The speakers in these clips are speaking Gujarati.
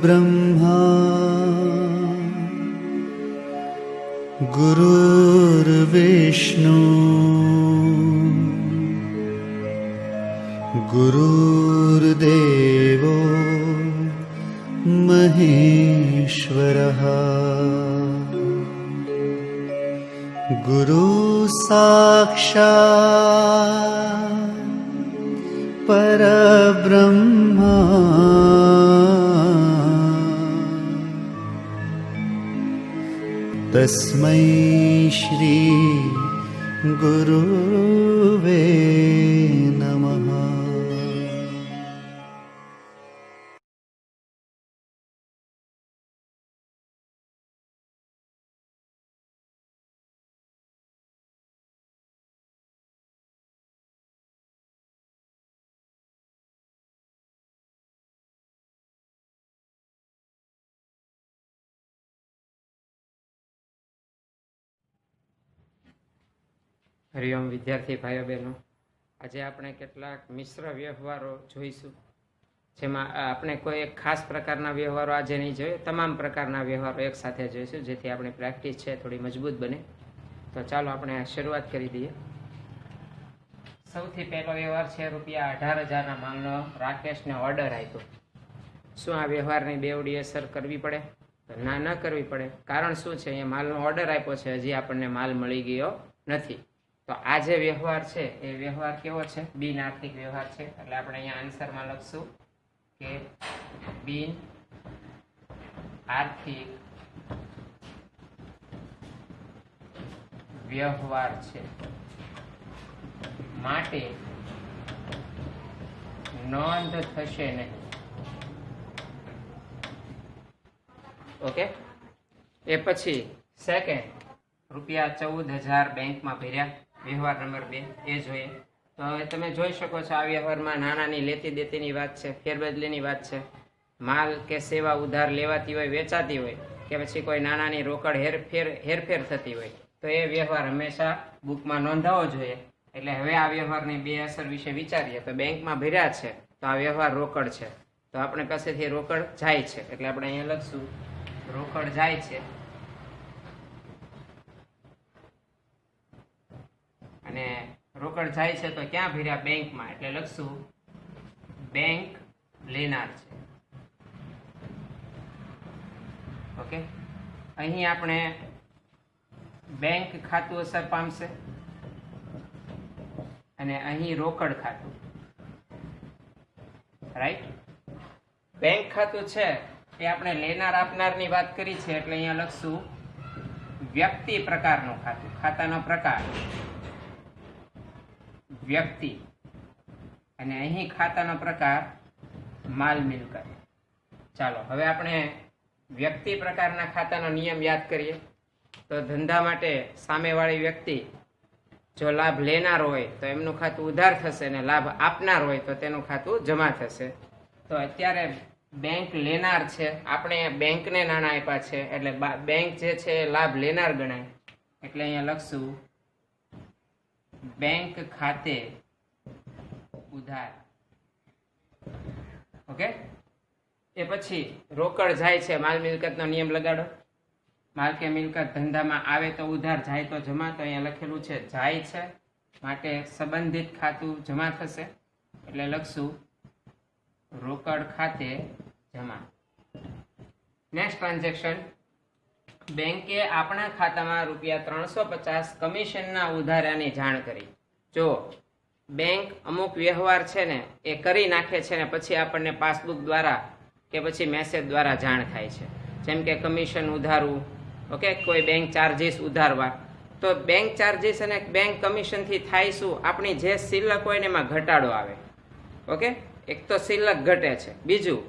गुरुर्ब्रह्मा गुरुर्विष्णु गुरुर्देवो महेश्वरः गुरु साक्षात् परब्रह्मा तस्मै श्री गुरुवे नमः। હરિઓમ વિદ્યાર્થી ભાઈઓ બહેનો, આજે આપણે કેટલાક મિશ્ર વ્યવહારો જોઈશું, જેમાં આપણે કોઈ એક ખાસ પ્રકારના વ્યવહારો આજે નહીં જોઈએ, તમામ પ્રકારના વ્યવહારો એક સાથે જોઈશું, જેથી આપણી પ્રેક્ટિસ છે થોડી મજબૂત બને. તો ચાલો આપણે શરૂઆત કરી દઈએ. સૌથી પહેલો વ્યવહાર છે ₹18,000ના માલનો રાકેશને ઓર્ડર આપ્યો. શું આ વ્યવહારની બેવડી અસર કરવી પડે? ના, ન કરવી પડે. કારણ શું છે? અહીંયા માલનો ઓર્ડર આપ્યો છે, હજી આપણને માલ મળી ગયો નથી. તો આ જે વ્યવહાર છે એ વ્યવહાર કેવો છે? બિન આર્થિક વ્યવહાર છે. એટલે આપણે અહીંયા આન્સરમાં લખશું કે બિન આર્થિક વ્યવહાર છે, માટે નોંધ થશે નહીં. ઓકે, એ પછી સેકન્ડ, ₹14,000 બેંકમાં ભર્યા. વ્યવહાર નંબર 2 એ જોઈએ. તો હવે તમે જોઈ શકો છો, આ વ્યવહારમાં નાનાની લેતી દેતીની વાત છે, ફેરબદલીની વાત છે. માલ કે સેવા ઉધાર લેવાતી હોય, વેચાતી હોય, કે પછી કોઈ નાનાની રોકડ હેરફેર થતી હોય, તો એ વ્યવહાર હંમેશા બુકમાં નોંધાવો જોઈએ. એટલે હવે આ વ્યવહારની બે અસર વિશે વિચારીએ. તો બેંકમાં ભર્યા છે તો આ વ્યવહાર રોકડ છે, તો આપણે પાસેથી રોકડ જાય છે, એટલે આપણે અહીંયા લખશું રોકડ જાય છે. અને રોકડ જાય છે તો ક્યાં ભર્યા? બેંકમાં, એટલે લખશું બેંક લેનાર છે. ઓકે, અહીં આપણે બેંક ખાતું અસર પામશે અને અહીં રોકડ ખાતું. રાઈટ? બેંક ખાતું છે એ આપણે લેનાર આપનારની વાત કરી છે, એટલે અહીંયા લખશું વ્યક્તિ પ્રકારનું ખાતું. ખાતાનો પ્રકાર વ્યક્તિ, અને અહીં ખાતાનો પ્રકાર માલ મિલકત. ચાલો હવે આપણે વ્યક્તિ પ્રકારના ખાતાનો નિયમ યાદ કરીએ. તો ધંધા માટે સામેવાળી વ્યક્તિ જો લાભ લેનાર હોય તો એમનું ખાતું ઉધાર થશે, અને લાભ આપનાર હોય તો તેનું ખાતું જમા થશે. તો અત્યારે બેંક લેનાર છે, આપણે બેંકને નાણાં આપ્યા છે, એટલે બેંક જે છે એ લાભ લેનાર ગણાય. એટલે અહીંયા લખશું બેંક ખાતે ઉધાર. ઓકે, એ પછી રોકડ જાય છે, માલ મિલકતનો નિયમ લગાડો. માલ કે મિલકત ધંધામાં આવે તો ઉધાર, જાય તો જમા. તો અહીંયા લખેલું છે જાય છે, માટે સંબંધિત ખાતું જમા થશે, એટલે લખશું રોકડ ખાતે જમા. નેક્સ્ટ ટ્રાન્ઝેક્શન, બેંકે આપણા ખાતામાં ₹350 કમિશનના ઉધારાની જાણ કરી. જો બેંક અમુક વ્યવહાર છે ને એ કરી નાખે છે ને પછી આપણને પાસબુક દ્વારા કે પછી મેસેજ દ્વારા જાણ થાય છે, જેમ કે કમિશન ઉધારવું. ઓકે, કોઈ બેંક ચાર્જીસ ઉધારવા, તો બેંક ચાર્જીસ અને બેંક કમિશનથી થાય શું? આપણી જે શિલ્લક હોય ને એમાં ઘટાડો આવે. ઓકે, એક તો શિલ્લક ઘટે છે, બીજું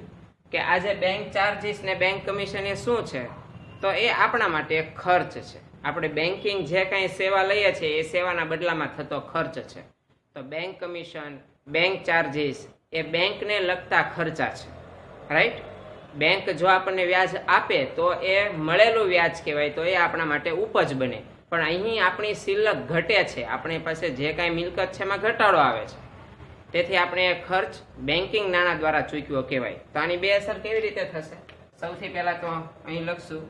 કે આ જે બેંક ચાર્જીસ ને બેંક કમિશન એ શું છે? તો એ આપણા માટે એક ખર્ચ છે. આપણે બેન્કિંગ જે કાંઈ સેવા લઈએ છીએ એ સેવાના બદલામાં થતો ખર્ચ છે. તો બેંક કમિશન, બેંક ચાર્જીસ એ બેંકને લગતા ખર્ચા છે. રાઈટ? બેંક જો આપણને વ્યાજ આપે તો એ મળેલું વ્યાજ કહેવાય, તો એ આપણા માટે ઉપજ બને. પણ અહીં આપણી શિલ્લક ઘટે છે, આપણી પાસે જે કાંઈ મિલકત છે એમાં ઘટાડો આવે છે, તેથી આપણે ખર્ચ બેન્કિંગ નાણાં દ્વારા ચૂકવ્યો કહેવાય. તો આની બે અસર કેવી રીતે થશે? સૌથી પહેલા તો અહીં લખશું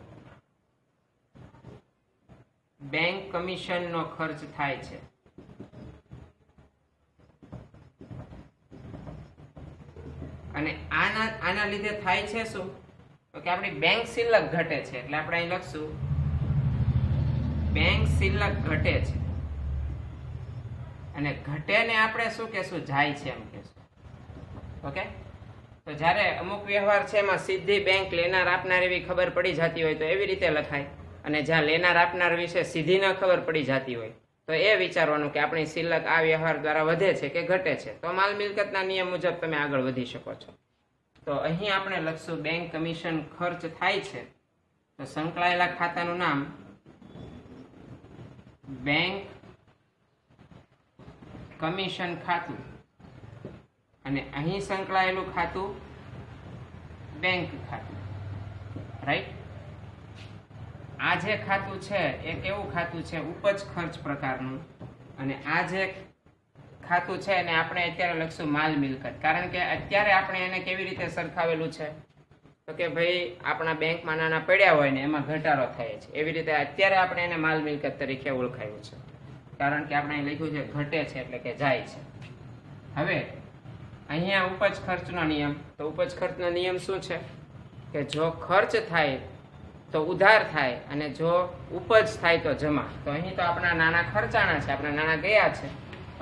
બેંક કમિશનનો ખર્ચ થાય છે. અને આના લીધે થાય છે શું? તો કે આપણી બેંક શિલ્લક ઘટે છે. એટલે આપણે અહીં લખશું બેંક શિલ્લક ઘટે છે. અને ઘટે ને આપણે શું કહેશું? જાય છે એમ કહેશું. ઓકે, તો જ્યારે અમુક વ્યવહાર છે એમાં સીધી બેંક લેનાર આપનાર એવી ખબર પડી જતી હોય તો એવી રીતે લખાય. અને જ્યાં લેનાર આપનાર વિશે સીધી ન ખબર પડી જતી હોય તો એ વિચારવાનું કે આપણી શિલ્લક આ વ્યવહાર દ્વારા વધે છે કે ઘટે છે. તો માલ મિલકતના નિયમ મુજબ તમે આગળ વધી શકો છો. તો અહીં આપણે લખશું બેંક કમિશન ખર્ચ થાય છે. તો સંકળાયેલા ખાતાનું નામ બેંક કમિશન ખાતું અને અહીં સંકળાયેલું ખાતું બેંક ખાતું. રાઈટ? આ જે ખાતું છે એ કેવું ખાતું છે? ઉપજ ખર્ચ પ્રકારનું. અને આ જે ખાતું છે એને આપણે અત્યારે લખશું માલ મિલકત. કારણ કે અત્યારે આપણે એને કેવી રીતે સરખાવેલું છે? તો કે ભાઈ આપણા બેંકમાં નાના પડ્યા હોય ને એમાં ઘટાડો થાય છે, એવી રીતે અત્યારે આપણે એને માલ મિલકત તરીકે ઓળખાયું છે. કારણ કે આપણે લખ્યું છે ઘટે છે એટલે કે જાય છે. હવે અહીંયા ઉપજ ખર્ચનો નિયમ. તો ઉપજ ખર્ચનો નિયમ શું છે? કે જો ખર્ચ થાય તો ઉધાર થાય અને જો ઉપજ થાય તો જમા. તો અહીં તો આપણા નાના ખર્ચાણા છે, આપણા નાના ગયા છે.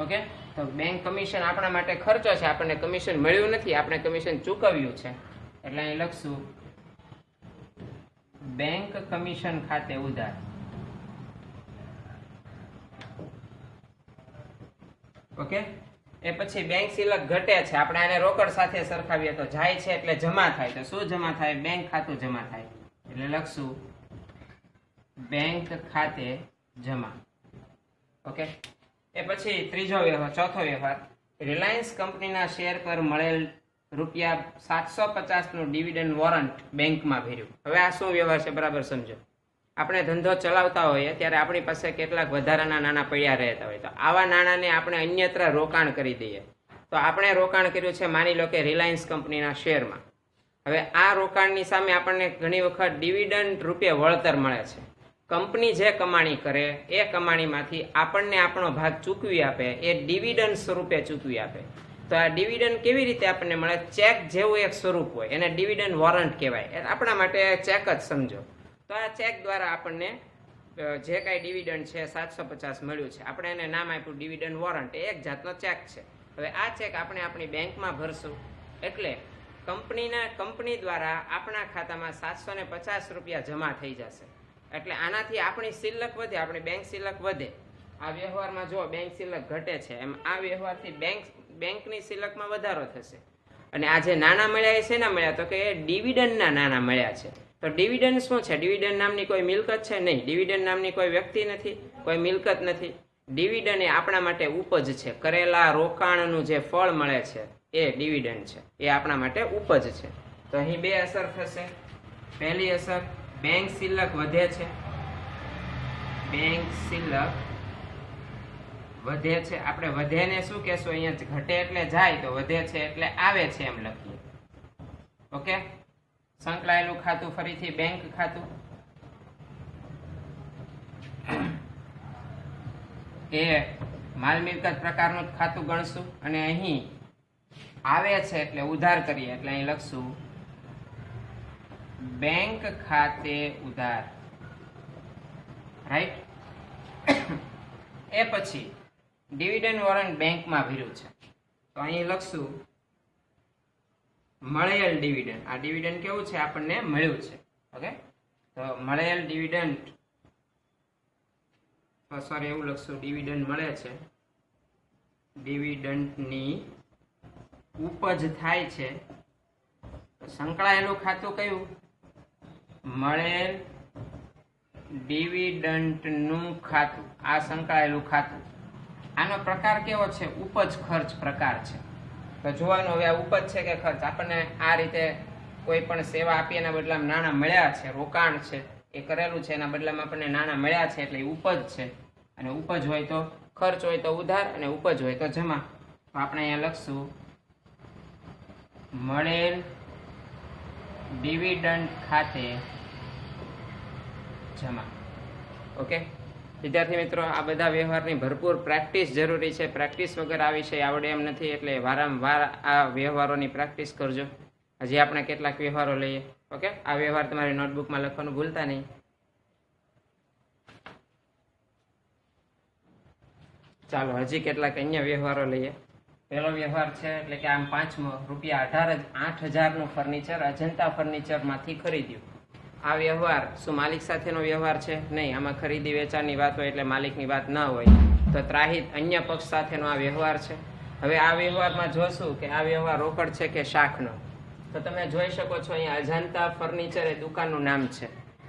ઓકે, તો બેંક કમિશન આપણા માટે ખર્ચો છે, આપણને કમિશન મળ્યું નથી, આપણે કમિશન ચૂકવ્યું છે. એટલે અહીં લખશું બેંક કમિશન ખાતે ઉધાર. ઓકે, એ પછી બેંક શિલ્લક ઘટે છે. આપણે આને રોકડ સાથે સરખાવીએ તો જાય છે એટલે જમા થાય. તો શું જમા થાય? બેંક ખાતું જમા થાય. એટલે લખશું બેંક ખાતે જમા. ઓકે, એ પછી ત્રીજો વ્યવહાર, ચોથો વ્યવહાર, રિલાયન્સ કંપનીના શેર પર મળેલ ₹750 નું ડિવિડન્ડ વોરંટ બેંકમાં ભર્યું. હવે આ શું વ્યવહાર છે બરાબર સમજો. આપણે ધંધો ચલાવતા હોઈએ ત્યારે આપણી પાસે કેટલાક વધારાના નાણાં પડ્યા રહેતા હોય. તો આવા નાણાંને આપણે અન્યત્ર રોકાણ કરી દઈએ. તો આપણે રોકાણ કર્યું છે માની લો કે રિલાયન્સ કંપનીના શેરમાં. હવે આ રોકાણની સામે આપણને ઘણી વખત ડિવિડન્ડ રૂપે વળતર મળે છે. કંપની જે કમાણી કરે એ કમાણીમાંથી આપણને આપણો ભાગ ચૂકવી આપે, એ ડિવિડન્ડ સ્વરૂપે ચૂકવી આપે. તો આ ડિવિડન્ડ કેવી રીતે આપણને મળે? ચેક જેવું એક સ્વરૂપ હોય, એને ડિવિડન્ડ વોરંટ કહેવાય. આપણા માટે ચેક જ સમજો. તો આ ચેક દ્વારા આપણને જે કાંઈ ડિવિડન્ડ છે 750 મળ્યું છે, આપણે એને નામ આપ્યું ડિવિડન્ડ વોરંટ. એ એક જાતનો ચેક છે. હવે આ ચેક આપણે આપણી બેંકમાં ભરશું એટલે કંપની દ્વારા આપણા ખાતામાં ₹750 જમા થઈ જશે. એટલે આનાથી આપણી શિલ્લક વધે, આપણી બેંક શિલ્લક વધે. આ વ્યવહારમાં જો બેંક શિલ્લક ઘટે છે એમ આ વ્યવહારથી બેંકની શિલ્લકમાં વધારો થશે. અને આ જે નાણાં મળ્યા એ શેના મળ્યા? તો કે ડિવિડન્ડના નાણાં મળ્યા છે. તો ડિવિડન્ડ શું છે? ડિવિડન્ડ નામની કોઈ મિલકત છે નહીં. ડિવિડન્ડ નામની કોઈ વ્યક્તિ નથી, કોઈ મિલકત નથી. ડિવિડન્ડ એ આપણા માટે ઉપજ છે. કરેલા રોકાણનું જે ફળ મળે છે એ ડિવિડન્ડ છે, એ આપણા માટે ઉપજ છે. તો અહીં બે અસર થશે. પહેલી અસર, બેંક શિલ્લક વધે છે. બેંક શિલ્લક વધે છે. આપણે વધે ને શું કહેશું? અહીંયા ઘટે એટલે જાય, તો વધે છે એટલે આવે છે એમ લખીએ. ઓકે, સંકળાયેલું ખાતું ફરીથી બેંક ખાતું. એ માલ મિલકત પ્રકારનું ખાતું ગણશું. અને અહીં આવે છે એટલે ઉધાર કરીએ એટલે અહીં લખશું બેંક ખાતે ઉધાર. રાઈટ? એ પછી ડિવિડન્ડ વોરંટ બેંકમાં ભર્યું છે તો અહીં લખશું મળેલ ડિવિડન્ડ. આ ડિવિડન્ડ કેવું છે? આપણને મળ્યું છે. ઓકે, તો મળેલ ડિવિડન્ડ, સોરી એવું લખશું ડિવિડન્ડ મળે છે, ડિવિડન્ડની ઉપજ થાય છે. સંકળાયેલું ખાતું કયું? મળેલ ડિવિડન્ડનું ખાતું. આ સંકળાયેલું ખાતું. આનો પ્રકાર કેવો છે? ઉપજ ખર્ચ પ્રકાર છે. તો જોવાનું હવે આ ઉપજ છે કે ખર્ચ. આપણને આ રીતે કોઈ પણ સેવા આપી એના બદલામાં નાણાં મળ્યા છે, રોકાણ છે એ કરેલું છે, એના બદલામાં આપણને નાણાં મળ્યા છે એટલે ઉપજ છે. અને ઉપજ હોય તો ખર્ચ, હોય તો ઉધાર, અને ઉપજ હોય તો જમા. તો આપણે અહીંયા લખશું મળેલ ડિવિડન્ડ ખાતે જમા. ઓકે વિદ્યાર્થી મિત્રો, આ બધા વ્યવહારની ભરપૂર પ્રેક્ટિસ જરૂરી છે. પ્રેક્ટિસ વગર આ વિષય આવડે એમ નથી, એટલે વારંવાર આ વ્યવહારોની પ્રેક્ટિસ કરજો. હજી આપણે કેટલાક વ્યવહારો લઈએ. ઓકે, આ વ્યવહાર તમારી નોટબુકમાં લખવાનું ભૂલતા નહીં. ચાલો હજી કેટલાક અન્ય વ્યવહારો લઈએ. પહેલો વ્યવહાર છે એટલે કે આમ પાંચમો, ₹8,000નું ફર્નિચર અજંતા ફર્નિચરમાંથી ખરીદ્યું. આ વ્યવહાર શું માલિક સાથેનો વ્યવહાર છે? નહીં. આમાં ખરીદી વેચાણની વાત હોય એટલે માલિકની વાત ન હોય, તો ત્રાહિત અન્ય પક્ષ સાથેનો આ વ્યવહાર છે. હવે આ વ્યવહારમાં જોશું કે આ વ્યવહાર રોકડ છે કે શાખનો. તો તમે જોઈ શકો છો અહીંયા અજંતા ફર્નિચર એ દુકાનનું નામ છે.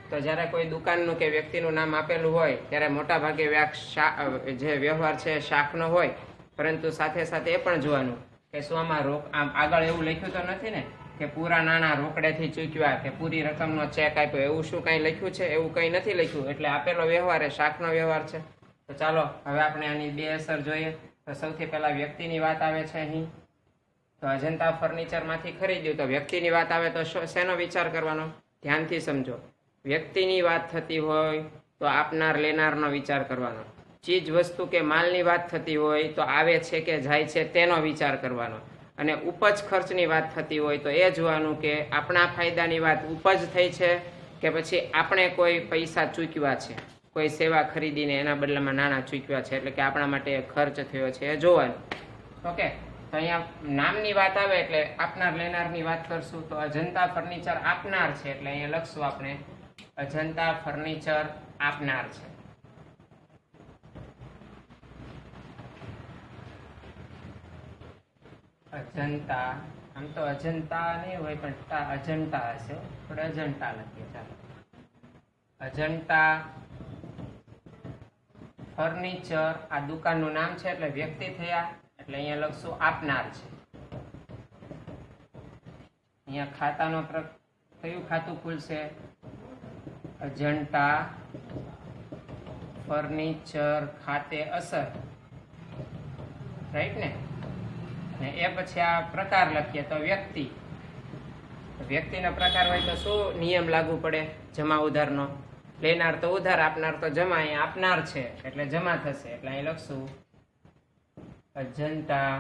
તો જ્યારે કોઈ દુકાનનું કે વ્યક્તિનું નામ આપેલું હોય ત્યારે મોટા ભાગે જે વ્યવહાર છે શાખનો હોય, પરંતુ સાથે સાથે એ પણ જોવાનું કે શું આમાં આમ આગળ એવું લખ્યું તો નથી ને કે પૂરા નાણાં રોકડેથી ચૂકવ્યા કે પૂરી રકમનો ચેક આપ્યો, એવું શું કંઈ લખ્યું છે? એવું કંઈ નથી લખ્યું. એટલે આપેલો વ્યવહાર એ શાખનો વ્યવહાર છે. તો ચાલો હવે આપણે આની બે અસર જોઈએ. તો સૌથી પહેલા વ્યક્તિની વાત આવે છે અહીં. તો અજંતા ફર્નિચરમાંથી ખરીદ્યું, તો વ્યક્તિની વાત આવે તો શેનો વિચાર કરવાનો? ધ્યાનથી સમજો. વ્યક્તિની વાત થતી હોય તો આપનાર લેનારનો વિચાર કરવાનો. ચીજ વસ્તુ કે માલની વાત થતી હોય તો આવે છે કે જાય છે તેનો વિચાર કરવાનો. અને ઉપજ ખર્ચની વાત થતી હોય તો એ જોવાનું કે આપણા ફાયદાની વાત ઉપજ થઈ છે કે પછી આપણે કોઈ પૈસા ચૂકવ્યા છે, કોઈ સેવા ખરીદીને એના બદલામાં નાણાં ચૂકવ્યા છે, એટલે કે આપણા માટે ખર્ચ થયો છે એ જોવાનું. ઓકે, તો અહીંયા નામની વાત આવે એટલે આપનાર લેનારની વાત કરશું. તો અજંતા ફર્નિચર આપનાર છે એટલે અહીંયા લખશું આપણે અજંતા ફર્નિચર આપનાર છે. અજંતા, આમ તો અજંતા નહીં હોય પણ અજંતા હશે, પણ અજંતા લખીએ. ચાલો, અજંતા ફર્નિચર આ દુકાનનું નામ છે એટલે વ્યક્તિ થયા, એટલે અહીંયા લખશું આપનાર છે. અહીંયા ખાતાનો કયું ખાતું ખુલશે? અજંતા ફર્નિચર ખાતે અસર, રાઈટ ને? એ પછી આ પ્રકાર લખીએ તો વ્યક્તિ. વ્યક્તિનો પ્રકાર હોય તો શું નિયમ લાગુ પડે? જમા ઉધારનો. લેનાર તો ઉધાર, આપનાર તો જમા. અહીંયા આપનાર છે એટલે જમા થશે, એટલે અહીં લખશું અજંતા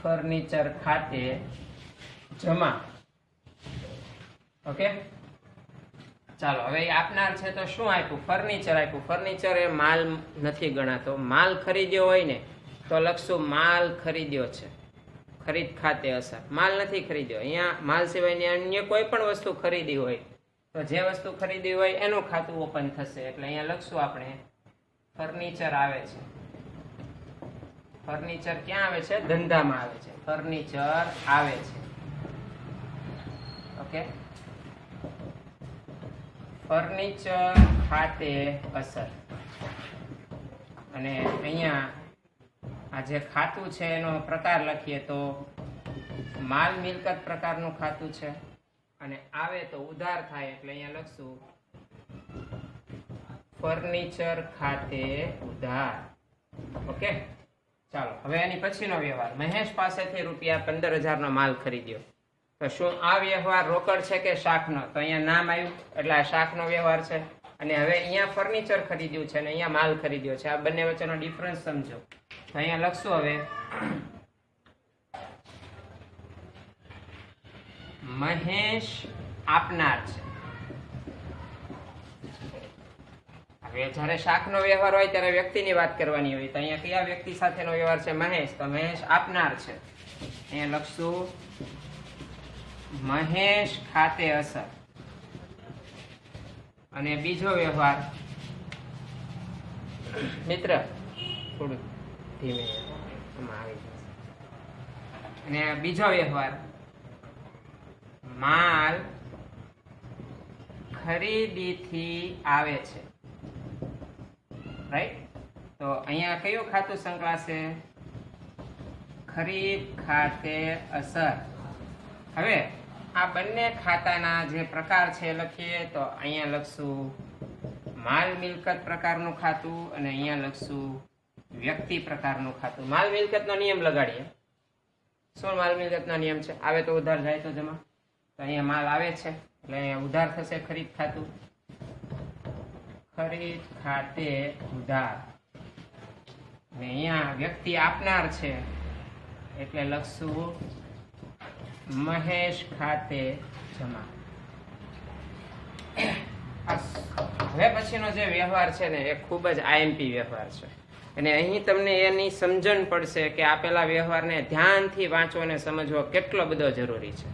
ફર્નિચર ખાતે જમા. ઓકે, ચાલો હવે આપનાર છે તો શું આપ્યું? ફર્નિચર આપ્યું. ફર્નિચર એ માલ નથી ગણાતો. માલ ખરીદ્યો હોય ને તો લખશું માલ ખરીદ્યો છે. ખરીદ ખાતે અસર. માલ નથી ખરીદ્યો. અહીંયા માલ સિવાયની અન્ય કોઈ પણ વસ્તુ ખરીદી હોય તો જે વસ્તુ ખરીદી હોય એનું ખાતું ઓપન થશે, એટલે અહીંયા લખશું આપણે ફર્નિચર આવે છે. ફર્નિચર ક્યાં આવે છે? ધંધામાં આવે છે. ફર્નિચર આવે છે. ઓકે, ફર્નિચર ખાતે અસર. અને અહીંયા આ જે ખાતું છે એનો પ્રકાર લખીએ તો માલ મિલકત પ્રકારનું ખાતું છે, અને આવે તો ઉધાર થાય એટલે અહીંયા લખશું ફર્નિચર ખાતે ઉધાર. ઓકે, ચાલો હવે એની પછીનો વ્યવહાર. મહેશ પાસેથી ₹15,000નો માલ ખરીદ્યો. તો શું આ વ્યવહાર રોકડ છે કે શાખનો? તો અહીંયા નામ આવ્યું એટલે આ શાખનો વ્યવહાર છે. અને હવે અહીંયા ફર્નિચર ખરીદ્યું છે અને અહીંયા માલ ખરીદ્યો છે. આ બંને વચ્ચેનો ડિફરન્સ સમજો. તો અહીંયા લખશું હવે મહેશ આપનાર છે. હવે જ્યારે શાખનો વ્યવહાર હોય ત્યારે વ્યક્તિની વાત કરવાની હોય. તો અહીંયા કયા વ્યક્તિ સાથેનો વ્યવહાર છે? મહેશ. તો મહેશ આપનાર છે. અહીંયા લખશું મહેશ ખાતે અસર. અને બીજો વ્યવહાર મિત્ર થોડું ધીમે આવી જશે. અને બીજો વ્યવહાર માલ ખરીદીથી આવે છે. રાઈટ? તો અહીંયા કયું ખાતું સંકળાશે? ખરીદ ખાતે અસર. હવે આ બંને ખાતાના જે પ્રકાર છે લખીએ તો અહીંયા લખશું માલ મિલકત પ્રકારનું ખાતું અને અહીંયા લખશું વ્યક્તિ પ્રકારનું ખાતું. માલ મિલકતનો નિયમ લગાડીએ. શું માલ મિલકતનો નિયમ છે? આવે તો ઉધાર, જાય તો જમા. તો અહીંયા માલ આવે છે એટલે અહીંયા ઉધાર થશે, ખરીદ ખાતું. ખરીદ ખાતે ઉધાર. ને અહીંયા વ્યક્તિ આપનાર છે એટલે લખશું મહેશ ખાતે જમા. હવે પછીનો જે વ્યવહાર છે ને એ ખૂબ જ આઈએમપી વ્યવહાર છે, અને અહીં તમને એની સમજણ પડશે કે આપેલા વ્યવહારને ધ્યાનથી વાંચવો અને સમજવો કેટલો બધો જરૂરી છે.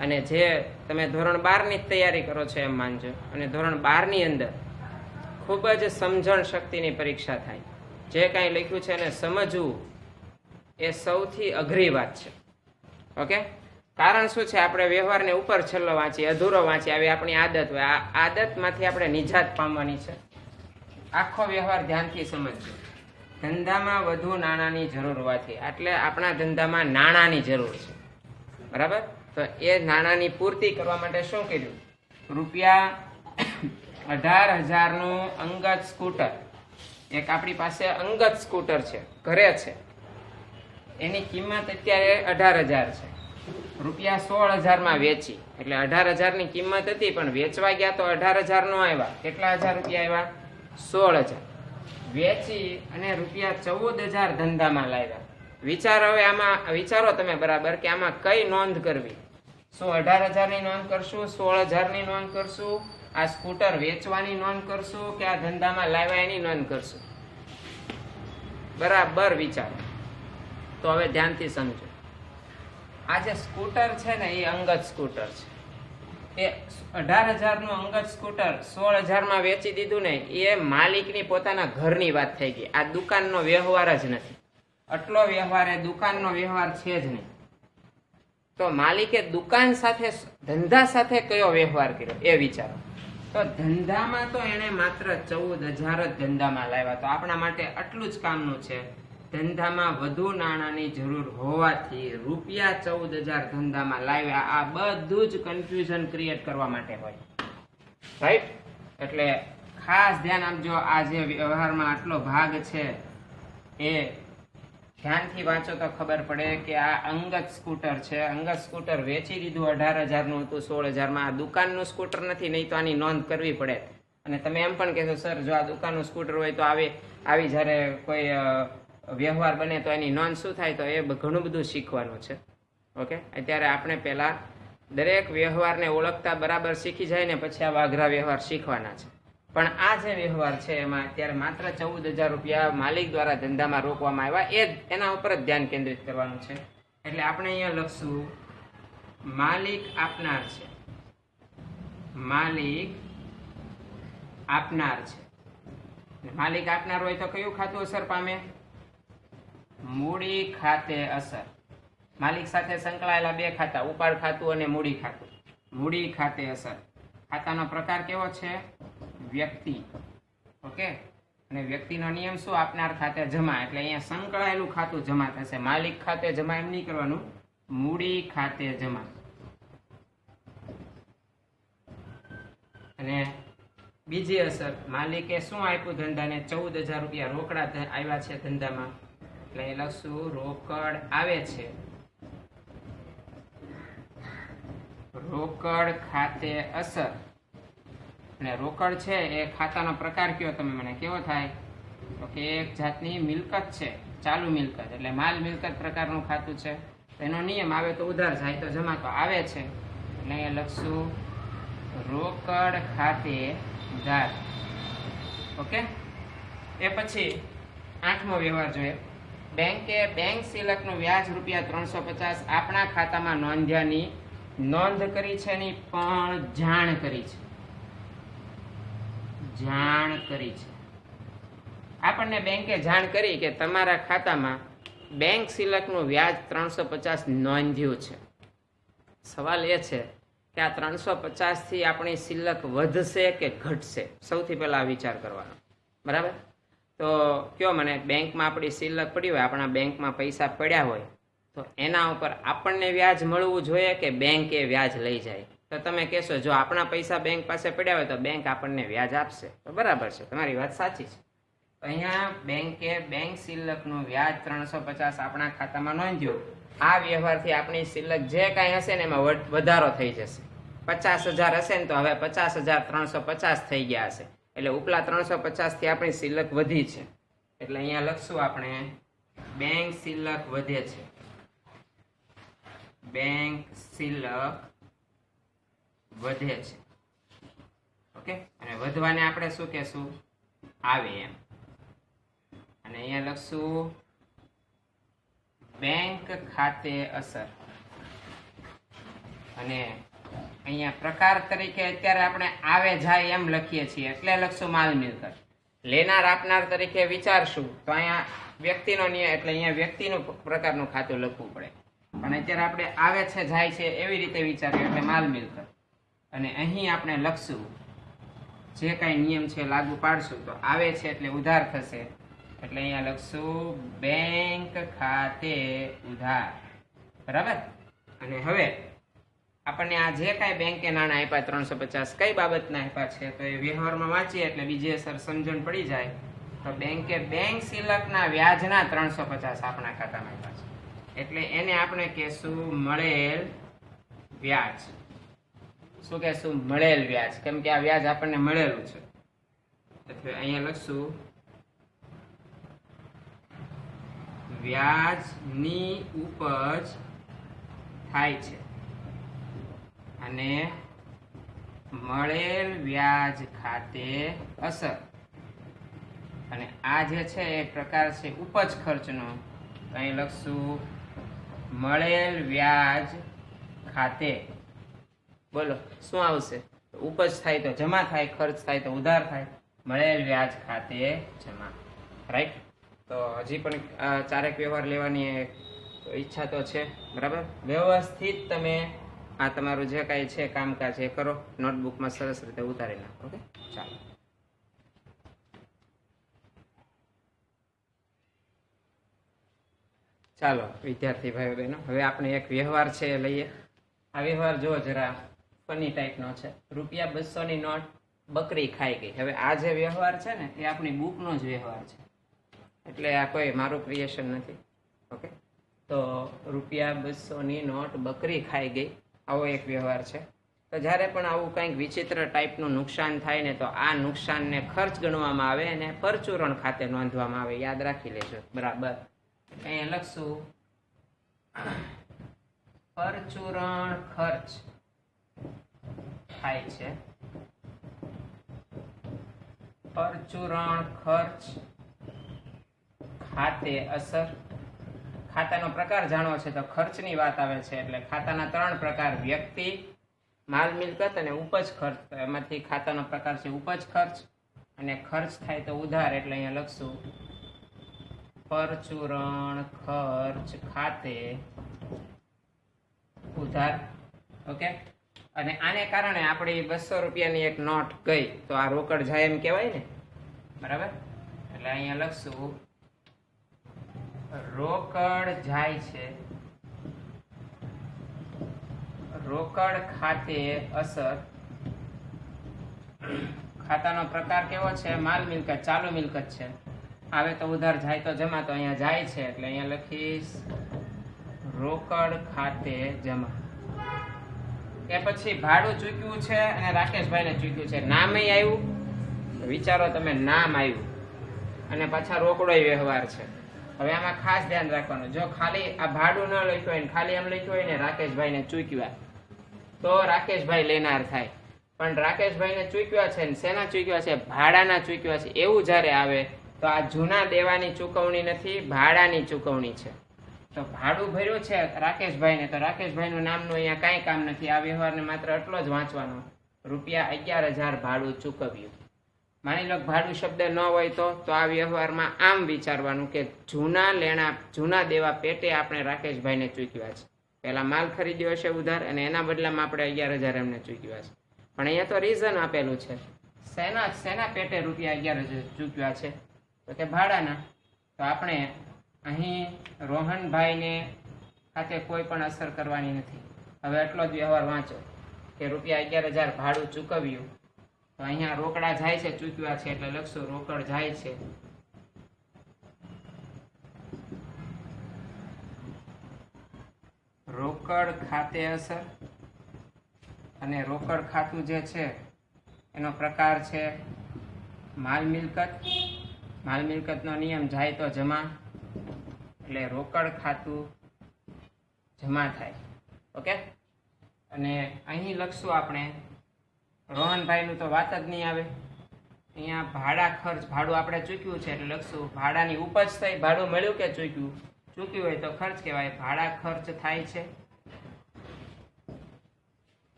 અને જે તમે ધોરણ 12 ની તૈયારી કરો છો એમ માનજો, અને ધોરણ 12 ની અંદર ખૂબ જ સમજણ શક્તિની પરીક્ષા થાય. જે કાંઈ લખ્યું છે એને સમજવું એ સૌથી અઘરી વાત છે. ઓકે, કારણ શું છે? આપણે વ્યવહારને ઉપર છેલ્લો વાંચીએ, અધૂરો વાંચીએ, આવી આપણી આદત હોય. આ આદતમાંથી આપણે નિજાત પામવાની છે. આખો વ્યવહાર ધ્યાનથી સમજજો. ધંધામાં વધુ નાણાંની જરૂર હોવાથી, એટલે આપણા ધંધામાં નાણાંની જરૂર છે, બરાબર? તો એ નાણાંની પૂર્તિ કરવા માટે શું કર્યું? ₹18,000 નું અંગત સ્કૂટર, એક આપણી પાસે અંગત સ્કૂટર છે, ઘરે છે, એની કિંમત અત્યારે 18,000 છે. ₹16,000 વેચી, એટલે 18,000 ની કિંમત હતી, પણ વેચવા ગયા તો 18,000 નો આવ્યા. કેટલા હજાર રૂપિયા આવ્યા? 16,000. વેચી અને ₹14,000 ધંધામાં લાવ્યા. વિચારો હવે આમાં, વિચારો તમે બરાબર કે આમાં કઈ નોંધ કરવી? શું 18,000 ની નોંધ કરશું, 16,000 ની નોંધ કરશું, આ સ્કૂટર વેચવાની નોંધ કરશું, કે આ ધંધામાં લાવ્યા એની નોંધ કરશું? બરાબર વિચારો. તો હવે ધ્યાનથી સમજો. આ જે સ્કૂટર છે ને એ અંગત સ્કૂટર છે. એ 18,000 નું અંગત સ્કૂટર 16,000 માં વેચી દીધું ને, એ માલિકની પોતાના ઘરની વાત થઈ ગઈ. આ દુકાનનો વ્યવહાર જ નથી. આટલો વ્યવહાર એ દુકાનનો વ્યવહાર છે જ નહીં. તો માલિકે દુકાન સાથે, ધંધા સાથે કયો વ્યવહાર કર્યો એ વિચારો. તો ધંધામાં તો એને માત્ર 14,000 જ ધંધામાં લાવ્યા. તો આપણા માટે આટલું જ કામનું છે. ધંધામાં વધુ નાણાંની જરૂર હોવાથી ₹14,000 ધંધામાં લાવ્યા. આ બધું જ કન્ફ્યુઝન ક્રિએટ કરવા માટે હોય, રાઈટ? એટલે ખાસ ધ્યાન આપજો. આ જે વ્યવહારમાં આટલો ભાગ છે એ ધ્યાનથી વાંચો તો ખબર પડે કે આ અંગત સ્કૂટર છે. અંગત સ્કૂટર વેચી દીધું, 18,000 નું હતું, 16,000 માં. આ દુકાનનું સ્કૂટર નથી, નહીં તો આની નોંધ કરવી પડે. અને તમે એમ પણ કહેશો, સર જો આ દુકાનનું સ્કૂટર હોય તો આવી જ્યારે કોઈ વ્યવહાર બને તો એની નોંધ શું થાય? તો એ ઘણું બધું શીખવાનું છે. ઓકે, અત્યારે આપણે પહેલા દરેક વ્યવહારને ઓળખતા બરાબર શીખી જાય ને પછી આ વાઘરા વ્યવહાર શીખવાના છે. પણ આ જે વ્યવહાર છે એમાં અત્યારે માત્ર 14,000 રૂપિયા માલિક દ્વારા ધંધામાં રોકવામાં આવ્યા, એના ઉપર જ ધ્યાન કેન્દ્રિત કરવાનું છે. એટલે આપણે અહીંયા લખશું માલિક આપનાર છે. માલિક આપનાર છે. માલિક આપનાર હોય તો કયું ખાતું અસર પામે? મૂડી ખાતે અસર. માલિક સાથે સંકળાયેલા બે ખાતા, ઉપાડ ખાતું અને મૂડી ખાતું. મૂડી ખાતે અસર. ખાતાનો પ્રકાર કેવો છે? વ્યક્તિ. ઓકે, અને વ્યક્તિનો નિયમ શું? આપનાર ખાતે જમા. એટલે અહીંયા સંકળાયેલું ખાતું જમા થશે. માલિક ખાતે જમા એમ નહીં કરવાનું, મૂડી ખાતે જમા. અને બીજી અસર, માલિકે શું આપ્યું ધંધાને? 14,000 રૂપિયા રોકડા આવ્યા છે ધંધામાં. એટલે એ લખશું રોકડ આવે છે. રોકડ ખાતે અસર. અને રોકડ છે એ ખાતાનો પ્રકાર કયો? તમે મને કેવો થાય? તો કે એક જાતની મિલકત છે, ચાલુ મિલકત. એટલે માલ મિલકત પ્રકારનું ખાતું છે. એનો નિયમ આવે તો ઉધાર, જાય તો જમા. તો આવે છે એટલે અહીંયા લખશું રોકડ ખાતે ઉધાર. ઓકે, એ પછી 8મો વ્યવહાર જોઈએ. બેંકે બેંક સિલકનું વ્યાજ ₹350 આપણા ખાતામાં નોંધ્યાની નોંધ કરી છે ની પણ જાણ કરી છે. જાણ કરી છે. આપણને બેંકે જાણ કરી કે તમારા ખાતામાં બેંક સિલકનું વ્યાજ 350 નોંધ્યું છે. સવાલ એ છે કે આ 350 થી આપણી સિલક વધશે કે ઘટશે? સૌથી પહેલા વિચાર કરવાનો, બરાબર? તો કયો મને, બેંકમાં આપણી સિલક પડી હોય, આપણા બેંકમાં પૈસા પડ્યા હોય, તો એના ઉપર આપણને વ્યાજ મળવું જોઈએ કે બેંકે વ્યાજ લઈ જાય? તો તમે કહેશો જો આપણા પૈસા બેંક પાસે પડ્યા હોય તો બેંક આપણને વ્યાજ આપશે. તો બરાબર છે, તમારી વાત સાચી છે. અહીંયા બેંકે બેંક શિલ્લકનું વ્યાજ 350 આપણા ખાતામાં નોંધ્યું. આ વ્યવહારથી આપણી શિલ્લક જે કાંઈ હશે ને એમાં વધારો થઈ જશે. 50,000 હશે ને તો હવે 50,350 થઈ ગયા હશે. એટલે ઉપલા 350 થી આપણી શિલ્લક વધી છે. એટલે અહીંયા લખશું આપણે બેંક શિલ્લક વધે છે. બેંક શિલ્લક વધે છે. ઓકે, અને વધવાને આપણે શું કહેશું? આવે એમ. અને અહીંયા લખશું બેંક ખાતે અસર. અને અહીંયા પ્રકાર તરીકે અત્યારે આપણે આવે જાય એમ લખીએ છીએ એટલે લખશું માલ મિલકત. લેનાર આપનાર તરીકે વિચારશું તો અહીંયા વ્યક્તિનો નિયમ એટલે અહીંયા વ્યક્તિનું પ્રકારનું ખાતું લખવું પડે. પણ અત્યારે આપણે આવે છે જાય છે એવી રીતે વિચાર્યું એટલે માલ મિલકત. અને અહીં આપણે લખશું જે કાંઈ નિયમ છે લાગુ પાડશું તો આવે છે એટલે ઉધાર થશે. એટલે અહીંયા લખશું બેંક ખાતે ઉધાર. બરાબર. અને હવે આપણને આ જે કાંઈ બેંકે નાણાં આપ્યા 350 કઈ બાબતના આપ્યા છે તો એ વ્યવહારમાં વાંચીએ એટલે બીજી અસર સમજણ પડી જાય. તો બેંકે બેંક શિલ્લકના વ્યાજના 350 આપણા ખાતામાં આપ્યા છે એટલે એને આપણે કહેશું મળેલ વ્યાજ. શું કહેશું? મળેલ વ્યાજ. કેમ કે આ વ્યાજ આપણને મળેલું છે. એટલે અહીંયા લખશું વ્યાજની ઉપજ થાય છે અને મળેલ વ્યાજ ખાતે અસર. અને આ જે છે એ પ્રકાર છે ઉપજ ખર્ચનો. અહીં લખશું મળેલ વ્યાજ ખાતે. બોલો શું આવશે? ઉપજ થાય તો જમા થાય, ખર્ચ થાય તો ઉધાર થાય. મળેલ વ્યાજ ખાતે જમા. રાઈટ. તો હજી પણ ચારેક વ્યવહાર લેવાની ઈચ્છા તો છે. બરાબર. વ્યવસ્થિત તમે આ તમારું જે કાંઈ છે કામકાજ એ કરો. નોટબુકમાં સરસ રીતે ઉતારી નાખો. ઓકે, ચાલો. ચાલો વિદ્યાર્થી ભાઈઓ બહેનો, હવે આપણે એક વ્યવહાર છે એ લઈએ. આ વ્યવહાર જો જરા ફની ટાઈપનો છે. ₹200 ની નોટ બકરી ખાઈ ગઈ. હવે આ જે વ્યવહાર છે ને એ આપણી બુકનો જ વ્યવહાર છે એટલે આ કોઈ મારું ક્રિએશન નથી. ઓકે, તો ₹200 ની નોટ બકરી ખાઈ ગઈ આવો એક વ્યવહાર છે. તો જ્યારે પણ આવું કંઈક વિચિત્ર ટાઈપનું નુકસાન થાય ને તો આ નુકસાનને ખર્ચ ગણવામાં આવે અને પરચુરણ ખાતે નોંધવામાં આવે. યાદ રાખી લેજો. બરાબર. અહીંયા લખશું પરચુરણ ખર્ચ થાય છે. પરચુરણ ખર્ચ ખાતે અસર. ખાતાનો પ્રકાર જાણવો છે તો ખર્ચની વાત આવે છે એટલે ખાતાના 3 પ્રકાર: વ્યક્તિ, માલ મિલકત અને ઉપજ ખર્ચ. એમાંથી ખાતાનો પ્રકાર છે ઉપજ ખર્ચ અને ખર્ચ થાય તો ઉધાર. એટલે અહીંયા લખશું પરચુરણ ખર્ચ ખાતે ઉધાર. ઓકે, અને આને કારણે આપણી ₹200 ની એક નોટ ગઈ તો આ રોકડ જાય એમ કહેવાય ને. બરાબર. એટલે અહીંયા લખશું રોકડ જાય છે. રોકડ ખાતે અસર. ખાતાનો પ્રકાર કેવો છે? માલ મિલકત, ચાલુ મિલકત છે. આવે તો ઉધાર, જાય તો જમા. તો અહીંયા જાય છે એટલે અહીંયા લખીશ રોકડ ખાતે જમા. એ પછી ભાડું ચૂક્યું છે અને રાકેશભાઈને ચૂક્યું છે. નામ આવ્યું, વિચારો તમે, નામ આવ્યું અને પાછા રોકડો વ્યવહાર છે. હવે આમાં ખાસ ધ્યાન રાખવાનું, જો ખાલી આ ભાડું ન લખ્યું હોય ને ખાલી એમ લખ્યું હોય ને રાકેશભાઈને ચૂક્યા તો રાકેશભાઈ લેનાર થાય. પણ રાકેશભાઈને ચૂક્યા છે ને શેના ચૂક્યા છે? ભાડાના ચૂક્યા છે. એવું જ્યારે આવે તો આ જૂના દેવાની ચૂકવણી નથી, ભાડાની ચૂકવણી છે. તો ભાડું ભર્યું છે રાકેશભાઈને તો રાકેશભાઈનું નામનું અહીંયા કાંઈ કામ નથી. આ વ્યવહારને માત્ર એટલો જ વાંચવાનો, ₹11,000 ભાડું ચૂકવ્યું. માની લો ભાડું શબ્દ ન હોય તો આ વ્યવહારમાં આમ વિચારવાનું કે જૂના દેવા પેટે આપણે રાકેશભાઈને ચૂક્યા છે. પહેલા માલ ખરીદ્યો છે ઉધાર અને એના બદલામાં આપણે 11,000 એમને ચૂક્યા છે. પણ અહીંયા તો રીઝન આપેલું છે. શેના પેટે ₹11,000 ચૂક્યા છે? તો કે ભાડાના. તો આપણે અહીં રોહનભાઈને ખાતે કોઈ પણ અસર કરવાની નથી. હવે એટલો જ વ્યવહાર વાંચો કે ₹11,000 ભાડું ચૂકવ્યું. તો અહીંયા રોકડા જાય છે, ચૂક્યા છે એટલે લખશું રોકડ જાય છે રોકડ ખાતે અસર, અને રોકડ ખાતું જે છે એનો પ્રકાર છે માલ મિલકત. માલ મિલકતનો નિયમ જાય તો જમા, એટલે રોકડ ખાતું જમા થાય. ઓકે, અને અહીં લખશું આપણે રોહનભાઈનું તો વાત જ નહીં આવે. અહીંયા ભાડા ખર્ચ, ભાડું આપણે ચૂક્યું છે એટલે લખશું ભાડાની ઉપજ થઈ. ભાડું મળ્યું કે ચૂક્યું? ચૂક્યું હોય તો ખર્ચ કહેવાય. ભાડા ખર્ચ થાય છે.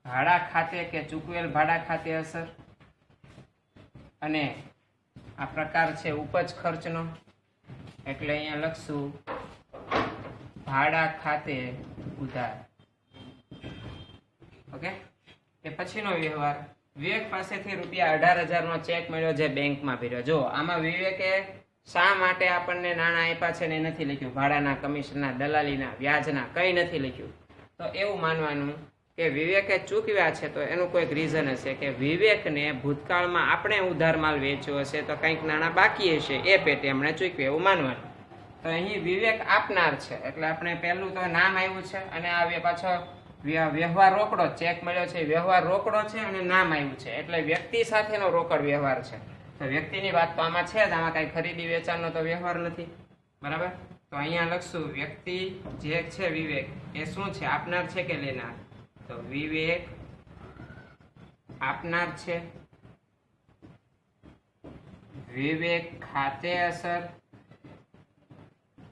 ભાડા ખાતે કે ચૂકવેલ ભાડા ખાતે અસર, અને આ પ્રકાર છે ઉપજ ખર્ચનો એટલે અહીંયા લખશું ભાડા ખાતે ઉધાર. ઓકે, એ પછીનો વ્યવહાર, વિવેક પાસેથી ₹18,000 નો ચેક મળ્યો જે બેંકમાં ભર્યો. જો આમાં વિવેકે શા માટે આપણને નાણાં આપ્યા છે ને એ નથી લખ્યું. ભાડાના, કમિશનના, દલાલીના, વ્યાજના કંઈ નથી લખ્યું. તો એવું માનવાનું કે વિવેકે ચૂકવ્યા છે તો એનું કોઈક રીઝન હશે કે વિવેકને ભૂતકાળમાં આપણે ઉધાર માલ વેચ્યો હશે તો કંઈક નાણાં બાકી હશે, એ પેટે એમણે ચૂકવ્યું એવું માનવાનું. તો અહીં વિવેક આપનાર છે એટલે આપણે પહેલું તો નામ આવ્યું છે, અને આ પાછો વ્યવહાર રોકડો, ચેક મળ્યો છે વ્યવહાર રોકડો છે, અને નામ આવ્યું છે એટલે વ્યક્તિ સાથેનો રોકડ વ્યવહાર છે. તો વ્યક્તિની વાત તો આમાં છે જ, આમાં કઈ ખરીદી વેચાણનો તો વ્યવહાર નથી. બરાબર, તો અહીંયા લખશું વ્યક્તિ જે છે વિવેક એ શું છે? આપનાર છે કે લેનાર? તો વિવેક આપનાર છે. વિવેક ખાતે અસર,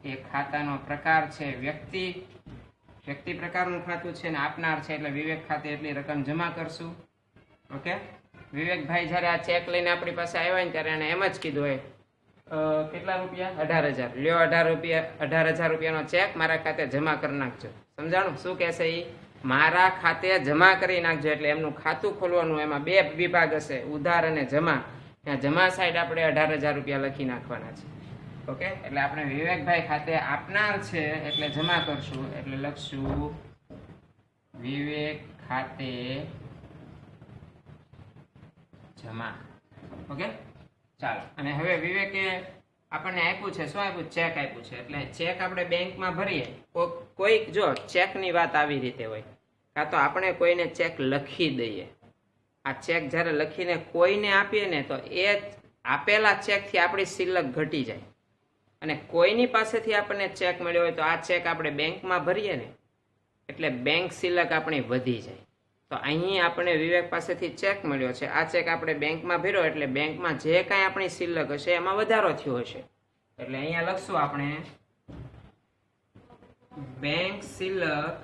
એ ખાતાનો પ્રકાર છે વ્યક્તિ, વ્યક્તિ પ્રકારનું ખાતું છે ને આપનાર છે એટલે વિવેક ખાતે એટલી રકમ જમા કરશું. ઓકે, વિવેકભાઈ જ્યારે આ ચેક લઈને આપણી પાસે આવ્યા ને ત્યારે એને એમ જ કીધું હોય કેટલા રૂપિયા? 18,000. લ્યો 18,000 રૂપિયાનો ચેક મારા ખાતે જમા કરી નાખજો. સમજાણું? શું કહેશે એ? મારા ખાતે જમા કરી નાખજો. એટલે એમનું ખાતું ખોલવાનું, એમાં 2 વિભાગ હશે, ઉધાર અને જમા. ત્યાં જમા સાઈડ આપણે 18,000 રૂપિયા લખી નાખવાના છે. ઓકે, એટલે આપણે વિવેકભાઈ ખાતે આપનાર છે એટલે જમા કરશું, એટલે લખશું વિવેક ખાતે જમા. ઓકે, ચાલો. અને હવે વિવેકે આપણને આપ્યું છે, શું આપ્યું? ચેક આપ્યું છે. એટલે ચેક આપણે બેંકમાં ભરીએ. કોઈક જો ચેકની વાત આવી રીતે હોય, કાં તો આપણે કોઈને ચેક લખી દઈએ. આ ચેક જ્યારે લખીને કોઈને આપીએ ને તો એ આપેલા ચેકથી આપણી સિલક ઘટી જાય, અને કોઈની પાસેથી આપણને ચેક મળ્યો હોય તો આ ચેક આપણે બેંકમાં ભરીએ ને એટલે બેંક સિલક આપણી વધી જાય. તો અહીં આપણે વિવેક પાસેથી ચેક મળ્યો છે, આ ચેક આપણે બેંકમાં ભર્યો એટલે બેંકમાં જે કાંઈ આપણી સિલક હશે એમાં વધારો થયો હશે. એટલે અહીંયા લખશું આપણે બેંક સિલક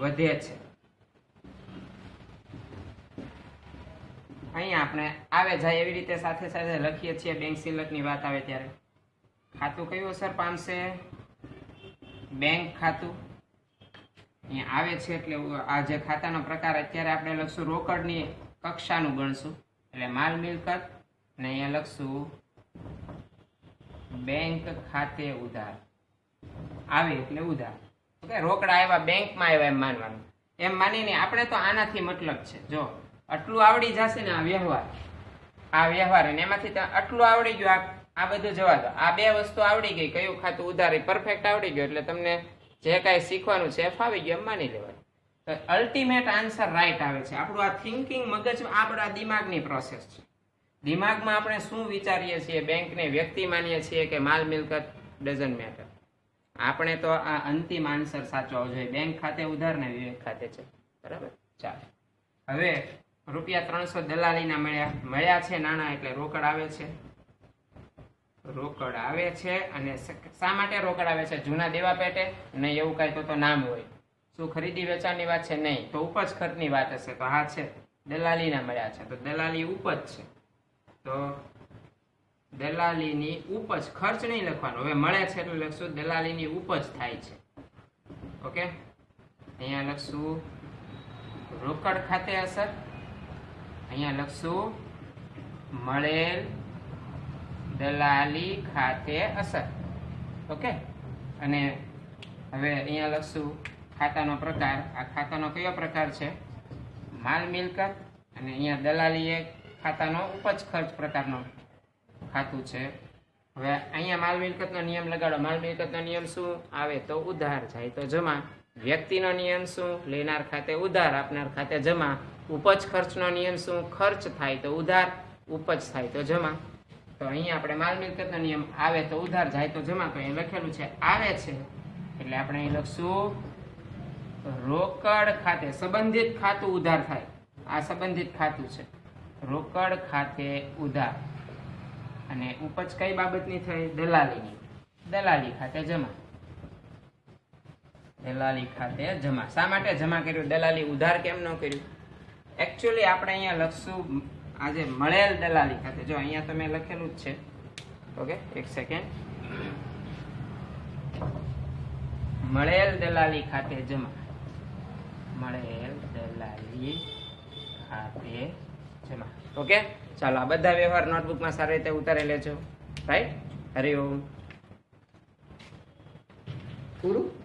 વધે છે. અહીંયા આપણે આવે જાય એવી રીતે સાથે સાથે લખીએ છીએ. બેંક સિલકની વાત આવે ત્યારે ખાતું કયું અસર પામશે? બેંક ખાતું. અહીંયા આવે છે એટલે આ જે ખાતાનો પ્રકાર અત્યારે આપણે લખશું રોકડની કક્ષાનું ગણશું એટલે માલ મિલકત, અને અહીંયા લખશું બેંક ખાતે ઉધાર. આવે એટલે ઉધાર. ઓકે, રોકડા આવ્યા બેંકમાં આવ્યા એમ માનવાનું. એમ માનીને આપણે તો આનાથી મતલબ છે, જો આટલું આવડી જશે ને આ વ્યવહાર અને એમાંથી આટલું આવડી ગયું, આ બધું જવા દો. આ 2 વસ્તુ આવડી ગઈ, કયું ખાતું ઉધાર પરફેક્ટ આવડી ગયું એટલે તમને જે કાંઈ શીખવાનું છે ફાવી ગયું એમ માની લેવાય. તો અલ્ટિમેટ આન્સર રાઈટ આવે છે. આપણું આ થિંકિંગ મગજ, આપણા દિમાગની પ્રોસેસ છે. દિમાગમાં આપણે શું વિચારીએ છીએ, બેંકને વ્યક્તિ માનીએ છીએ કે માલ મિલકત, ડઝન્ટ મેટર. આપણે તો આ અંતિમ આન્સર સાચો આવવો જોઈએ. બેંક ખાતે ઉધાર ને વિવેક ખાતે છે. બરાબર, ચાલો. હવે ₹300 દલાલીના મળ્યા છે નાણાં એટલે રોકડ આવે છે. રોકડ આવે છે, અને શા માટે રોકડ આવે છે? જૂના દેવા પેટે? નહીં, એવું કાંઈ તો નામ હોય. શું ખરીદી વેચાણની વાત છે? નહીં. તો ઉપજ ખર્ચની વાત હશે. તો હા છે, દલાલીના મળ્યા છે તો દલાલી ઉપજ છે. તો દલાલીની ઉપજ, ખર્ચ નહીં લખવાનો. હવે મળે છે એટલે લખશું દલાલીની ઉપજ થાય છે. ઓકે, અહીંયા લખશું રોકડ ખાતે અસર, અહીંયા લખશું મળેલ દલાલી ખાતે અસર. ઓકે, અને હવે અહીંયા લખશું ખાતાનો પ્રકાર. આ ખાતાનો કયો પ્રકાર છે? માલ મિલકત. અને અહીંયા દલાલી એ ખાતાનો ઉપજ ખર્ચ પ્રકારનો ખાતું છે. હવે અહીંયા માલ મિલકતનો નિયમ લગાડો. માલ મિલકતનો નિયમ શું આવે તો ઉધાર જાય તો જમા. વ્યક્તિનો નિયમ શું? લેનાર ખાતે ઉધાર, આપનાર ખાતે જમા. ઉપજ ખર્ચનો નિયમ શું? ખર્ચ થાય તો ઉધાર, ઉપજ થાય તો જમા. તો અહીંયા આપણે માલ મિલકતનો નિયમ આવે તો ઉધાર જાય તો જમા. તો અહીં લખેલું છે આવે છે એટલે આપણે અહીં લખશું રોકડ ખાતે. સંબંધિત ખાતું ઉધાર થાય. આ સંબંધિત ખાતું છે. રોકડ ખાતે ઉધાર. અને ઉપજ કઈ બાબતની થઈ? દલાલીની. દલાલી ખાતે જમા. દલાલી ખાતે જમા. શા માટે જમા કર્યું? દલાલી ઉધાર કેમ ન કર્યું? એકચ્યુઅલી આપણે અહીંયા લખશું આજે મળેલ દલાલી ખાતે. જો અહીંયા તો મેં લખેલું જ છે. ઓકે, એક સેકન્ડ. મળેલ દલાલી ખાતે જમા. મળેલ દલાલી ખાતે જમા. ઓકે, ચાલો આ બધા વ્યવહાર નોટબુકમાં સારી રીતે ઉતારી લેજો. રાઈટ. હરિઓમ. પૂરું.